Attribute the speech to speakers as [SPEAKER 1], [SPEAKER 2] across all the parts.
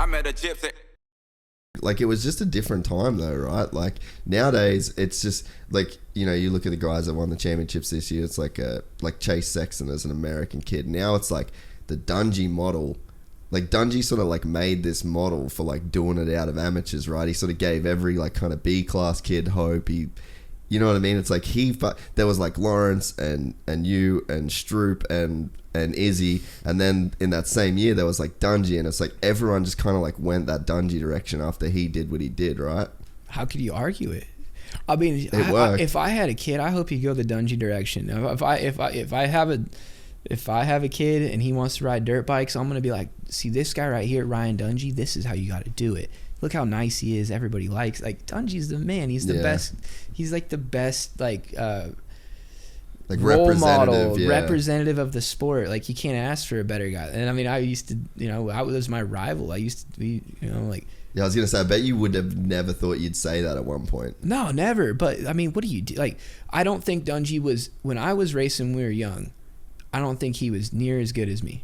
[SPEAKER 1] I met a gypsy.
[SPEAKER 2] Like, it was just a different time though, right? Like, nowadays it's just like, you know, you look at the guys that won the championships this year, it's like Chase Sexton as an American kid. Now it's like the Dungey model. Like, Dungey sort of like made this model for like doing it out of amateurs, right? He sort of gave every like kind of B-class kid hope. He, you know what I mean? It's like there was like Lawrence and you and Stroop and Izzy, and then in that same year there was like Dungey, and it's like everyone just kind of like went that Dungey direction after he did what he did, right?
[SPEAKER 3] How could you argue it? I mean, if I had a kid, I hope he'd go the Dungey direction. If I have a kid and he wants to ride dirt bikes, I'm gonna be like, see this guy right here, Ryan Dungey. This is how you got to do it. Look how nice he is. Everybody likes. Like, Dungey's the man. He's the best. He's like the best role model, representative of the sport. Like, you can't ask for a better guy. And I mean, I used to, you know, I was my rival. I used to be, you know, like.
[SPEAKER 2] Yeah, I was gonna say, I bet you would have never thought you'd say that at one point.
[SPEAKER 3] No, never. But I mean, what do you do? Like, I don't think Dungey was, when I was racing when we were young, I don't think he was near as good as me.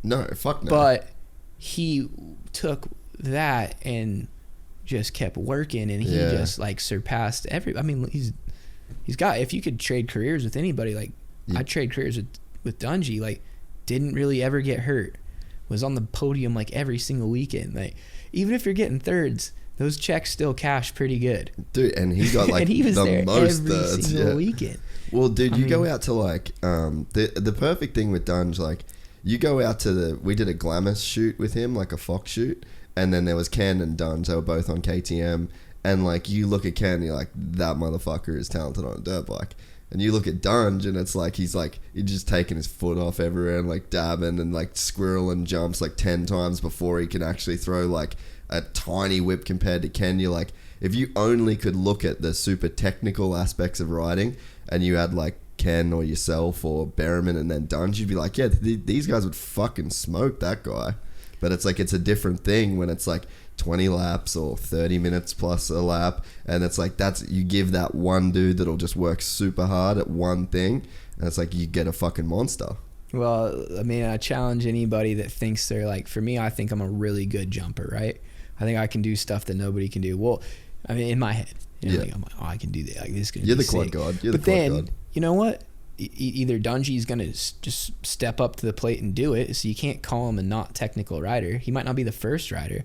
[SPEAKER 3] No, fuck no. But he took that and just kept working, and he just like surpassed I mean, he's got, if you could trade careers with anybody, like I'd trade careers with Dungey. Like, didn't really ever get hurt, was on the podium like every single weekend. Like, even if you're getting thirds, those checks still cash pretty good, dude. And he got like and he was the there most every thirds, single weekend. Well, dude, you go out to like the perfect thing with Dunge, like you go out to we did a Glamis shoot with him, like a Fox shoot, and then there was Ken and Dunge. They were both on KTM, and like you look at Ken and you're like, that motherfucker is talented on a dirt bike. And you look at Dunge and it's like he's just taking his foot off everywhere and like dabbing and like squirreling jumps like 10 times before he can actually throw like a tiny whip compared to Ken. You're like, if you only could look at the super technical aspects of riding and you had like Ken or yourself or Berriman and then Dunge, you'd be like, yeah, these guys would fucking smoke that guy. But it's like, it's a different thing when it's like 20 laps or 30 minutes plus a lap, and it's like, you give that one dude that'll just work super hard at one thing, and it's like you get a fucking monster. Well, I mean, I challenge anybody that thinks they're like, for me, I think I'm a really good jumper, right? I think I can do stuff that nobody can do. Well, I mean, in my head, you know, like, I'm like, oh, I can do that. Like, this is gonna be the quad god. You're the quad god. But then, you know what? Either Dungey's going to just step up to the plate and do it, so you can't call him a not technical rider. He might not be the first rider,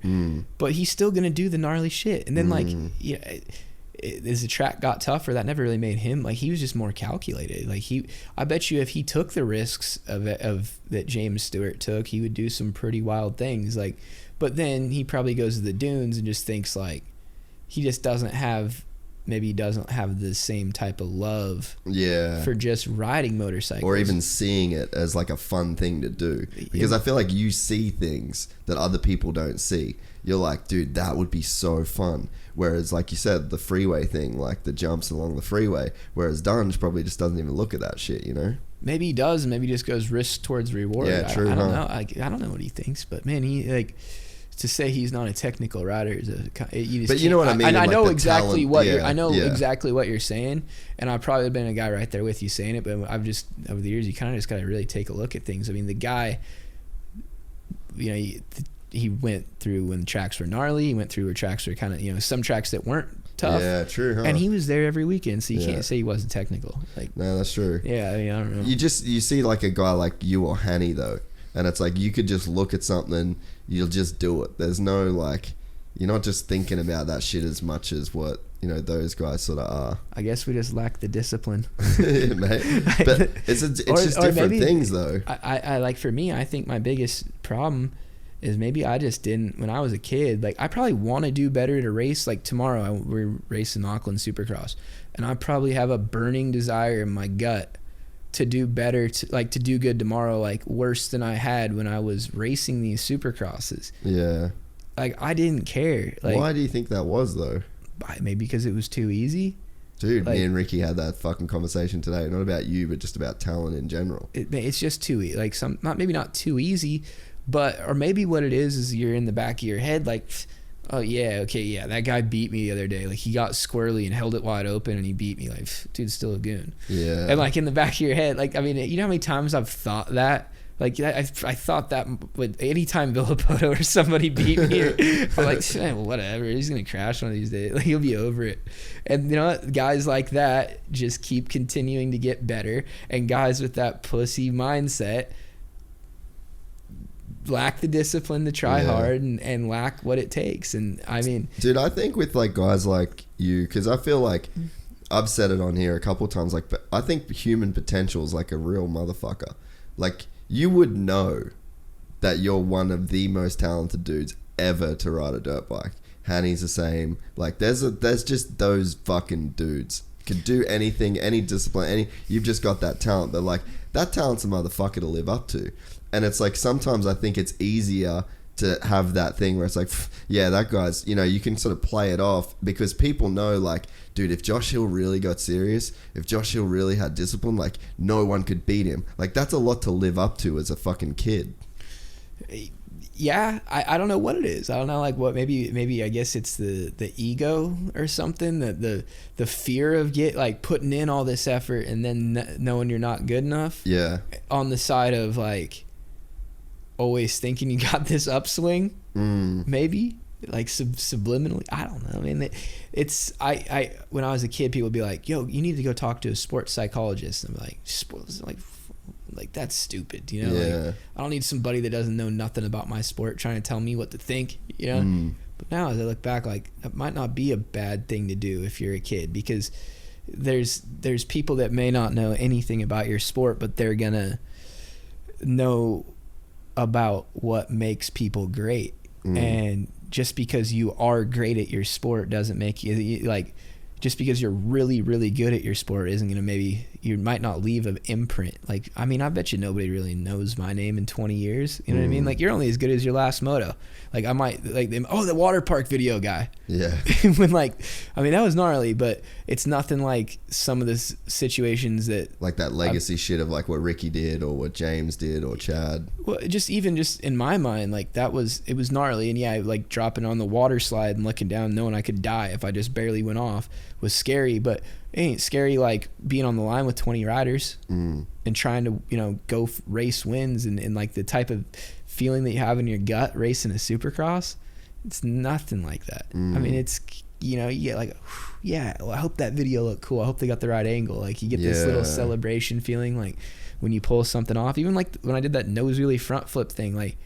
[SPEAKER 3] but he's still going to do the gnarly shit. And then, like, as the track got tougher, that never really made him, like, he was just more calculated. Like, I bet you if he took the risks of that James Stewart took, he would do some pretty wild things. Like, but then he probably goes to the dunes and just thinks, like, he just doesn't have the same type of love for just riding motorcycles, or even seeing it as like a fun thing to do, because I feel like you see things that other people don't see. You're like, dude, that would be so fun. Whereas, like you said, the freeway thing, like the jumps along the freeway, whereas Dunge probably just doesn't even look at that shit, you know? Maybe he does, and maybe just goes risk towards reward. Yeah, true. I don't know. I don't know what he thinks, but man, he like, to say he's not a technical rider is you know what I mean. And I know exactly what exactly what you're saying, and I've probably been a guy right there with you saying it. But I've just, over the years, you kind of just got to really take a look at things. I mean, the guy, you know, he went through when the tracks were gnarly. He went through where tracks were kind of, you know, some tracks that weren't tough. Yeah, true. Huh? And he was there every weekend, so you can't say he wasn't technical. Like, no, that's true. Yeah, I mean, I don't know. You see like a guy like you or Hanny though, and it's like you could just look at something. You'll just do it. There's no like, you're not just thinking about that shit as much as what, you know, those guys sort of are. I guess we just lack the discipline. Yeah, mate. But it's just different things though. I like, for me, I think my biggest problem is maybe I just didn't, when I was a kid, like I probably want to do better to race. Like tomorrow we're racing Auckland Supercross, and I probably have a burning desire in my gut to do better, to do good tomorrow, like worse than I had when I was racing these Supercrosses. Yeah. Like, I didn't care. Like, why do you think that was though? Maybe because it was too easy. Dude, like, me and Ricky had that fucking conversation today. Not about you, but just about talent in general. It's just too easy. Like, maybe not too easy, but, or maybe what it is you're in the back of your head like, oh yeah, okay, yeah, that guy beat me the other day. Like, he got squirrely and held it wide open and he beat me. Like, dude's still a goon. Yeah. And like in the back of your head, like, I mean, you know how many times I've thought that Like I thought that with anytime Villapoto or somebody beat me, I'm like, well, whatever. He's gonna crash one of these days. Like, he'll be over it. And you know what? Guys like that just keep continuing to get better, and guys with that pussy mindset lack the discipline to try hard and lack what it takes. And I mean,
[SPEAKER 2] dude, I think with like guys like you, because I feel like I've said it on here a couple of times, like, but I think human potential is like a real motherfucker. Like, you would know that you're one of the most talented dudes ever to ride a dirt bike. Hanny's the same. Like, there's just those fucking dudes. Could do anything, any discipline, you've just got that talent. But like, that talent's a motherfucker to live up to. And it's like, sometimes I think it's easier to have that thing where it's like, yeah, that guy's, you know, you can sort of play it off because people know, like, dude, if Josh Hill really got serious, if Josh Hill really had discipline, like, no one could beat him. Like, that's a lot to live up to as a fucking kid.
[SPEAKER 3] Yeah, I don't know what it is. I don't know, like, what, maybe I guess it's the ego or something, the fear of putting in all this effort and then knowing you're not good enough. Yeah. On the side of, like, always thinking you got this upswing, maybe, like, subliminally. I don't know. I mean, it's I when I was a kid, people would be like, "Yo, you need to go talk to a sports psychologist." And I'm like that's stupid, you know. Yeah. Like, I don't need somebody that doesn't know nothing about my sport trying to tell me what to think, you know. But now, as I look back, like, that might not be a bad thing to do if you're a kid, because there's people that may not know anything about your sport, but they're gonna know about what makes people great. And just because you are great at your sport doesn't make you, like, just because you're really, really good at your sport isn't going to, maybe you might not leave an imprint. Like, I mean, I bet you nobody really knows my name in 20 years. You know what I mean? Like, you're only as good as your last moto. Like, I might, like, the water park video guy. Yeah. When, like, I mean, that was gnarly, but it's nothing like some of the situations that,
[SPEAKER 2] like, that legacy shit of, like, what Ricky did or what James did or Chad.
[SPEAKER 3] Well, just in my mind, like, it was gnarly. And yeah, like, dropping on the water slide and looking down, knowing I could die if I just barely went off was scary. But it ain't scary like being on the line with 20 riders and trying to, you know, go race wins and like the type of feeling that you have in your gut racing a Supercross. It's nothing like that. I mean, it's, you know, you get like, yeah, well, I hope that video looked cool. I hope they got the right angle. Like, you get this little celebration feeling, like, when you pull something off. Even like when I did that nose wheelie front flip thing, like,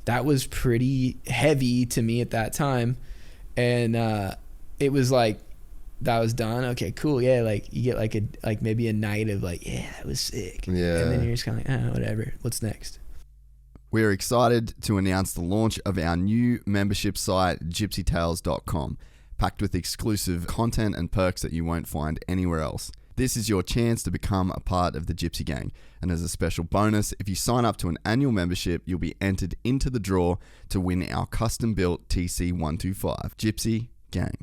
[SPEAKER 3] that was pretty heavy to me at that time. And it was like, that was done. Okay, cool. Yeah, like, you get like maybe a night of like, yeah, that was sick. Yeah. And then you're just kind of like, whatever. What's next?
[SPEAKER 1] We're excited to announce the launch of our new membership site, gypsytalesp.com, packed with exclusive content and perks that you won't find anywhere else. This is your chance to become a part of the Gypsy Gang. And as a special bonus, if you sign up to an annual membership, you'll be entered into the draw to win our custom-built TC125. Gypsy Gang.